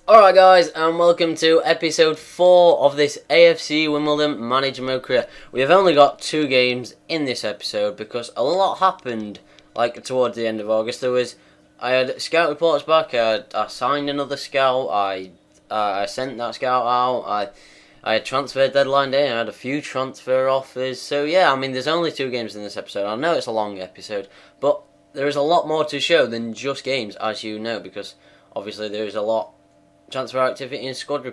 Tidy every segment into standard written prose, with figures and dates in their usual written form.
Alright guys, and welcome to episode 4 of this AFC Wimbledon Manager Mode career. We have only got 2 games in this episode because a lot happened like towards the end of August. I had scout reports back, I signed another scout, I sent that scout out, I had transfer deadline day, I had a few transfer offers. So yeah, I mean there's only 2 games in this episode. I know it's a long episode, but there is a lot more to show than just games, as you know, because obviously there is a lot transfer activity and squad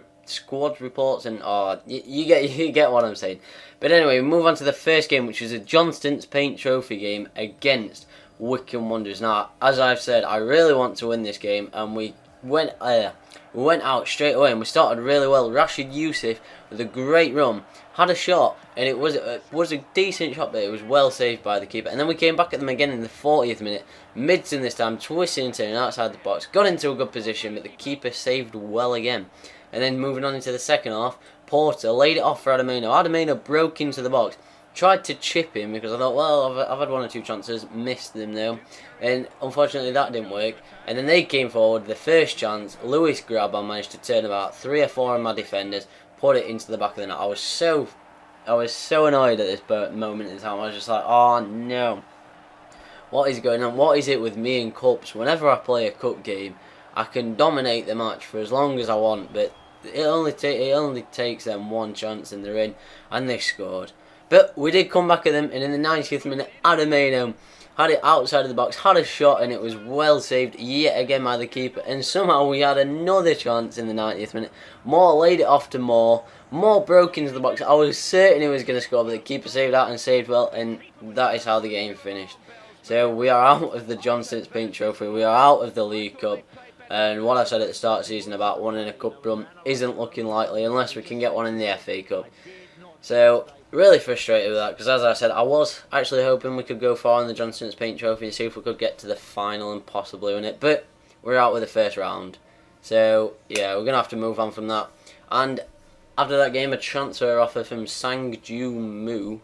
reports, and you get what I'm saying. But anyway, we move on to the first game, which is a Johnston's Paint Trophy game against Wycombe Wanderers. Now, as I've said, I really want to win this game, and we went out straight away, and we started really well. Rashid Youssef with a great run had a shot, and it was a decent shot, but it was well saved by the keeper. And then we came back at them again in the 40th minute. Midson this time, twisting and turning outside the box, got into a good position, but the keeper saved well again. And then moving on into the second half, Porter laid it off for Adamino. Adamino broke into the box, tried to chip him because I thought, well, I've had 1 or 2 chances, missed them though, and unfortunately that didn't work. And then they came forward, the first chance, Lewis Grabban managed to turn about 3 or 4 of my defenders, put it into the back of the net. I was so annoyed at this moment in time. I was just like, oh no, what is going on? What is it with me and cups? Whenever I play a cup game, I can dominate the match for as long as I want, but it only takes them 1 chance and they're in, and they scored. But we did come back at them, and in the 90th minute, Adamino had it outside of the box, had a shot, and it was well saved yet again by the keeper. And somehow we had another chance in the 90th minute. Moore laid it off to Moore. Moore broke into the box. I was certain he was going to score, but the keeper saved out and saved well, and that is how the game finished. So we are out of the Johnston's Paint Trophy. We are out of the League Cup. And what I said at the start of the season about winning a cup run isn't looking likely unless we can get one in the FA Cup. So really frustrated with that, because as I said, I was actually hoping we could go far in the Johnston's Paint Trophy and see if we could get to the final and possibly win it, but we're out with the first round. So yeah, we're going to have to move on from that. And after that game, a transfer offer from Sangju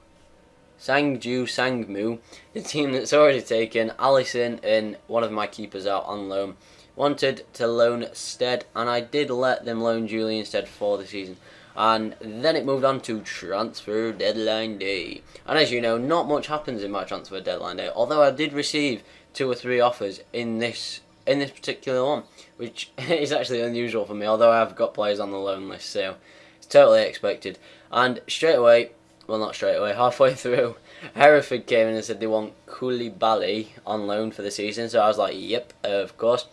Sangmu, the team that's already taken Allison and one of my keepers out on loan, wanted to loan Stead, and I did let them loan Julian Stead for the season. And then it moved on to transfer deadline day. And as you know, not much happens in my transfer deadline day, although I did receive 2 or 3 offers in this particular one, which is actually unusual for me, although I've got players on the loan list, so it's totally expected. And straight away, well, not straight away, halfway through, Hereford came in and said they want Koulibaly on loan for the season, so I was like, yep, of course,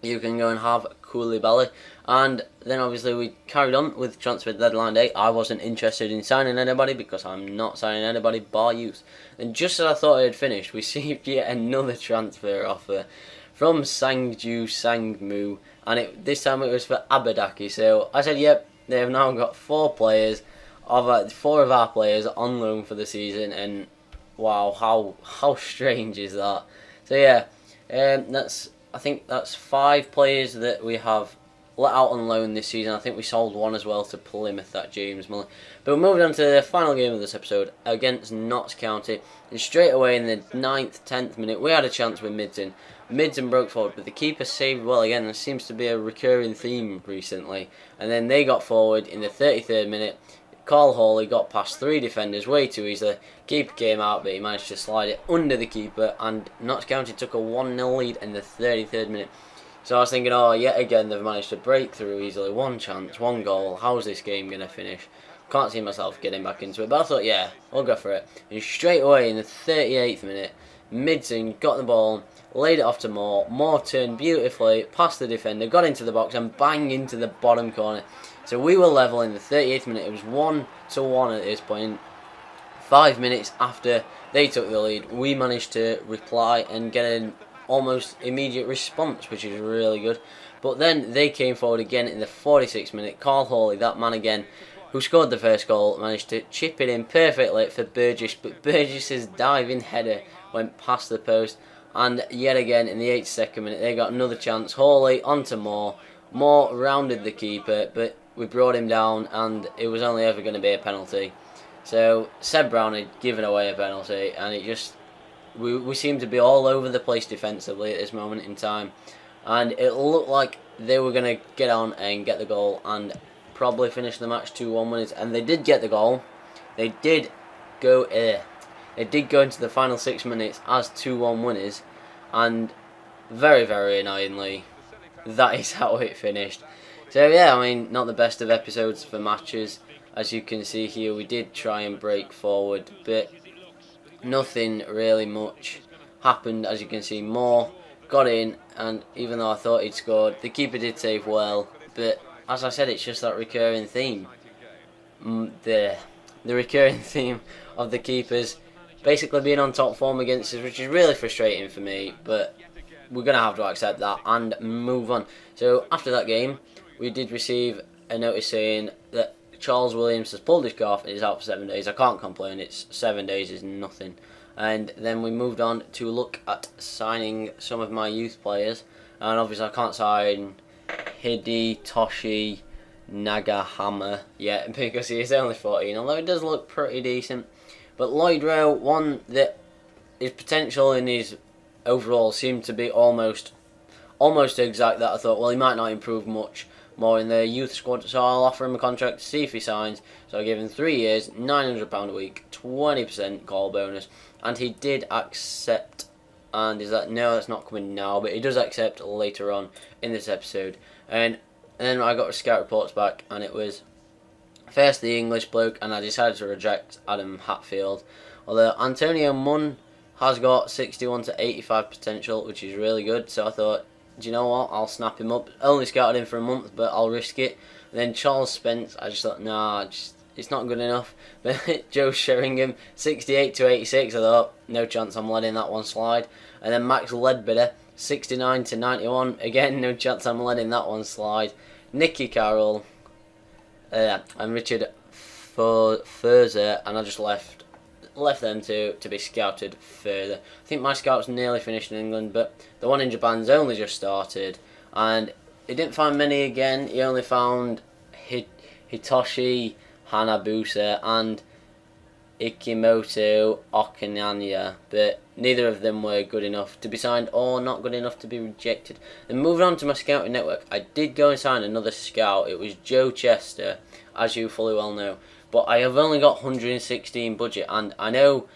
you can go and have Koulibaly. And then obviously we carried on with transfer deadline day. I wasn't interested in signing anybody because I'm not signing anybody bar youth. And just as I thought it had finished, we received yet another transfer offer from Sangmu, and this time it was for Abadaki. So I said, yep, they have now got 4 of our players on loan for the season, and wow, how strange is that? So yeah, I think that's 5 players that we have let out on loan this season. I think we sold 1 as well to Plymouth, that James Muller. But we're moving on to the final game of this episode against Notts County. And straight away in the 9th, 10th minute, we had a chance with Midson. Midson broke forward, but the keeper saved well again. There seems to be a recurring theme recently. And then they got forward in the 33rd minute. Carl Hawley got past 3 defenders way too easily. Keeper came out, but he managed to slide it under the keeper, and Notts County took a 1-0 lead in the 33rd minute. So I was thinking, oh, yet again they've managed to break through easily. 1 chance, 1 goal. How's this game going to finish? Can't see myself getting back into it, but I thought, yeah, we'll go for it. And straight away in the 38th minute, Midson got the ball, laid it off to Moore. Moore turned beautifully past the defender, got into the box, and bang into the bottom corner. So we were level in the 38th minute. It was 1-1 at this point. 5 minutes after they took the lead, we managed to reply and get an almost immediate response, which is really good. But then they came forward again in the 46th minute. Carl Hawley, that man again, who scored the first goal, managed to chip it in perfectly for Burgess, but Burgess's diving header went past the post. And yet again in the 82nd minute, they got another chance. Hawley onto Moore. Moore rounded the keeper, but we brought him down, and it was only ever going to be a penalty. So Seb Brown had given away a penalty, and it just we seem to be all over the place defensively at this moment in time. And it looked like they were going to get on and get the goal and probably finish the match 2-1 winners, and they did get the goal. They did go into the final 6 minutes as 2-1 winners, and very, very annoyingly, that is how it finished. So yeah, I mean, not the best of episodes for matches. As you can see here, we did try and break forward, but nothing really much happened. As you can see, Moore got in, and even though I thought he'd scored, the keeper did save well, but as I said, it's just that recurring theme. The recurring theme of the keepers basically being on top form against us, which is really frustrating for me, but we're going to have to accept that and move on. So after that game, we did receive a notice saying that Charles Williams has pulled his calf and is out for 7 days. I can't complain, it's 7 days is nothing. And then we moved on to look at signing some of my youth players, and obviously I can't sign Hidetoshi Nagahama yet because he is only 14, although it does look pretty decent. But Lloyd Rowe, one that his potential in his overall seemed to be almost exact, that I thought, well, he might not improve much more in the youth squad, so I'll offer him a contract to see if he signs. So I gave him 3 years, £900 a week, 20% call bonus, and he did accept. And is that, no, that's not coming now, but he does accept later on in this episode. And then I got scout reports back, and it was first the English bloke, and I decided to reject Adam Hatfield. Although Antonio Munn has got 61 to 85 potential, which is really good, so I thought, do you know what, I'll snap him up. Only scouted him for a month, but I'll risk it. And then Charles Spence, I just thought, nah, it's not good enough. But Joe Sheringham, 68 to 86, I thought, no chance I'm letting that one slide. And then Max Ledbetter, 69 to 91, again, no chance I'm letting that one slide. Nicky Carroll, and Richard Furzer, and I just left them to be scouted further. I think my scout's nearly finished in England, but the one in Japan's only just started, and he didn't find many again. He only found Hitoshi Hanabusa and Ikimoto Okananya, but neither of them were good enough to be signed or not good enough to be rejected. Then moving on to my scouting network, I did go and sign another scout. It was Joe Chester, as you fully well know, but I have only got 116 budget, and I know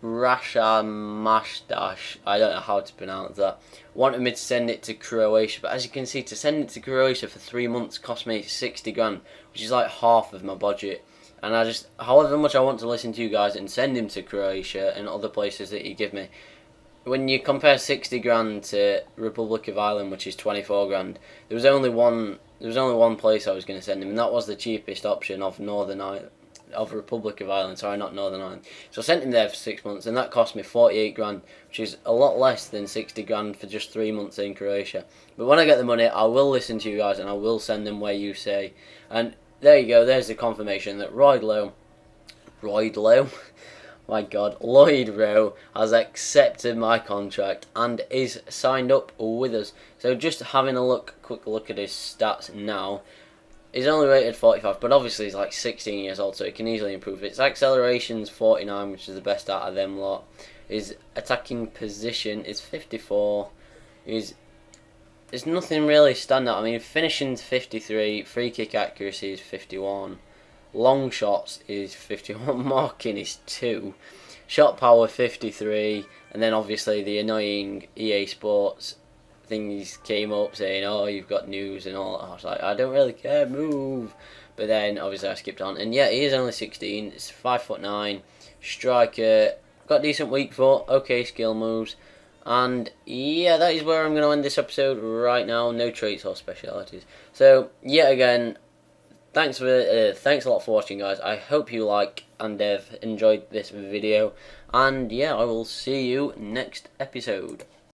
Rasha Mashdash, I don't know how to pronounce that, wanted me to send it to Croatia, but as you can see, to send it to Croatia for 3 months cost me 60 grand, which is like half of my budget. And I just, however much I want to listen to you guys and send him to Croatia and other places that you give me, when you compare 60 grand to Republic of Ireland, which is 24 grand, there was only one place I was going to send him, and that was the cheapest option of Republic of Ireland, sorry, not Northern Ireland. So I sent him there for 6 months, and that cost me 48 grand, which is a lot less than 60 grand for just 3 months in Croatia. But when I get the money, I will listen to you guys, and I will send them where you say. And there you go, there's the confirmation that Lloyd Rowe has accepted my contract and is signed up with us. So just having a quick look at his stats now, he's only rated 45, but obviously he's like 16 years old, so he can easily improve. His acceleration's 49, which is the best out of them lot. His attacking position is 54. There's nothing really standout. I mean, finishing's 53, free kick accuracy is 51, long shots is 51, marking is 2, shot power 53, and then obviously the annoying EA Sports things came up saying, oh, you've got news and all that. I was like, I don't really care, move. But then obviously I skipped on, and yeah, he is only 16, it's 5'9", striker, got decent weak foot, okay skill moves. And yeah, that is where I'm going to end this episode right now. No traits or specialities. So yet again, thanks a lot for watching, guys. I hope you like and have enjoyed this video. And yeah, I will see you next episode.